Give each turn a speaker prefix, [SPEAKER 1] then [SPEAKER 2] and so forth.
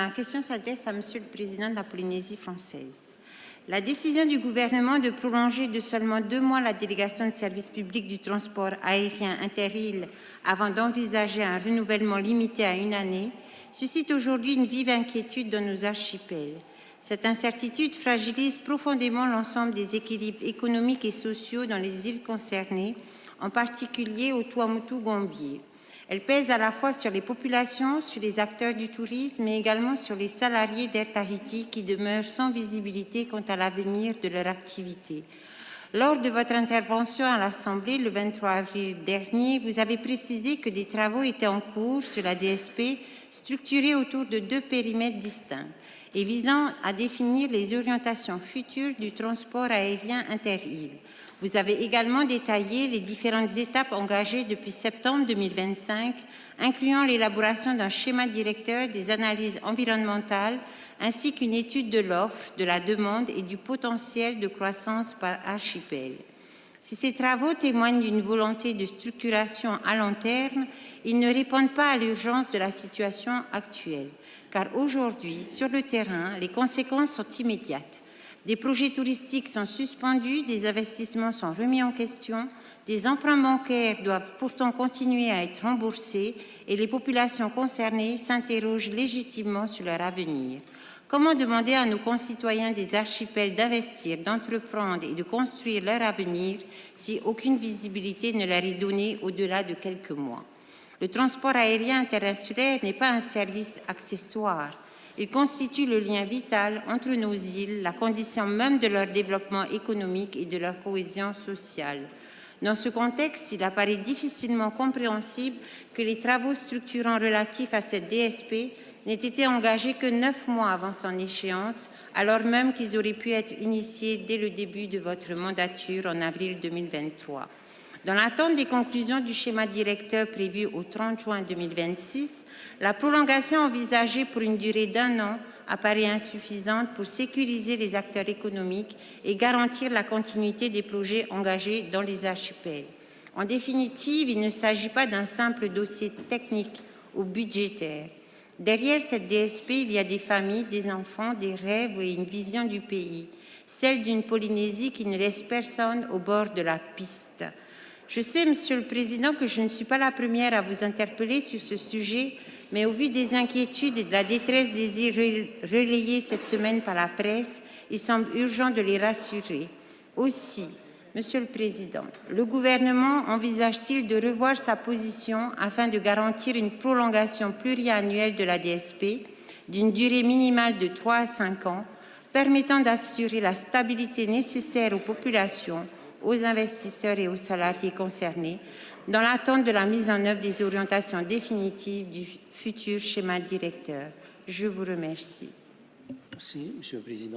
[SPEAKER 1] Ma question s'adresse à Monsieur le Président de la Polynésie française. La décision du gouvernement de prolonger de seulement 2 mois la délégation de service public du transport aérien inter-îles avant d'envisager un renouvellement limité à 1 année suscite aujourd'hui une vive inquiétude dans nos archipels. Cette incertitude fragilise profondément l'ensemble des équilibres économiques et sociaux dans les îles concernées, en particulier au Tuamotu-Gambier. Elle pèse à la fois sur les populations, sur les acteurs du tourisme, mais également sur les salariés d'Air Tahiti qui demeurent sans visibilité quant à l'avenir de leur activité. Lors de votre intervention à l'Assemblée le 23 avril dernier, vous avez précisé que des travaux étaient en cours sur la DSP, structurés autour de 2 périmètres distincts et visant à définir les orientations futures du transport aérien inter-îles. Vous avez également détaillé les différentes étapes engagées depuis septembre 2025, incluant l'élaboration d'un schéma directeur des analyses environnementales ainsi qu'une étude de l'offre, de la demande et du potentiel de croissance par archipel. Si ces travaux témoignent d'une volonté de structuration à long terme, ils ne répondent pas à l'urgence de la situation actuelle, car aujourd'hui, sur le terrain, les conséquences sont immédiates. Des projets touristiques sont suspendus, des investissements sont remis en question, des emprunts bancaires doivent pourtant continuer à être remboursés et les populations concernées s'interrogent légitimement sur leur avenir. Comment demander à nos concitoyens des archipels d'investir, d'entreprendre et de construire leur avenir si aucune visibilité ne leur est donnée au-delà de quelques mois? Le transport aérien international n'est pas un service accessoire. Il constitue le lien vital entre nos îles, la condition même de leur développement économique et de leur cohésion sociale. Dans ce contexte, il apparaît difficilement compréhensible que les travaux structurants relatifs à cette DSP n'aient été engagés que 9 mois avant son échéance, alors même qu'ils auraient pu être initiés dès le début de votre mandature en avril 2023. Dans l'attente des conclusions du schéma directeur prévu au 30 juin 2026, la prolongation envisagée pour une durée d'1 an apparaît insuffisante pour sécuriser les acteurs économiques et garantir la continuité des projets engagés dans les archipels. En définitive, il ne s'agit pas d'un simple dossier technique ou budgétaire. Derrière cette DSP, il y a des familles, des enfants, des rêves et une vision du pays, celle d'une Polynésie qui ne laisse personne au bord de la piste. Je sais, Monsieur le Président, que je ne suis pas la première à vous interpeller sur ce sujet, mais au vu des inquiétudes et de la détresse des îles relayées cette semaine par la presse, il semble urgent de les rassurer. Aussi, Monsieur le Président, le gouvernement envisage-t-il de revoir sa position afin de garantir une prolongation pluriannuelle de la DSP d'une durée minimale de 3 à 5 ans, permettant d'assurer la stabilité nécessaire aux populations, aux investisseurs et aux salariés concernés, dans l'attente de la mise en œuvre des orientations définitives du futur schéma directeur? Je vous remercie.
[SPEAKER 2] Merci, Monsieur le Président.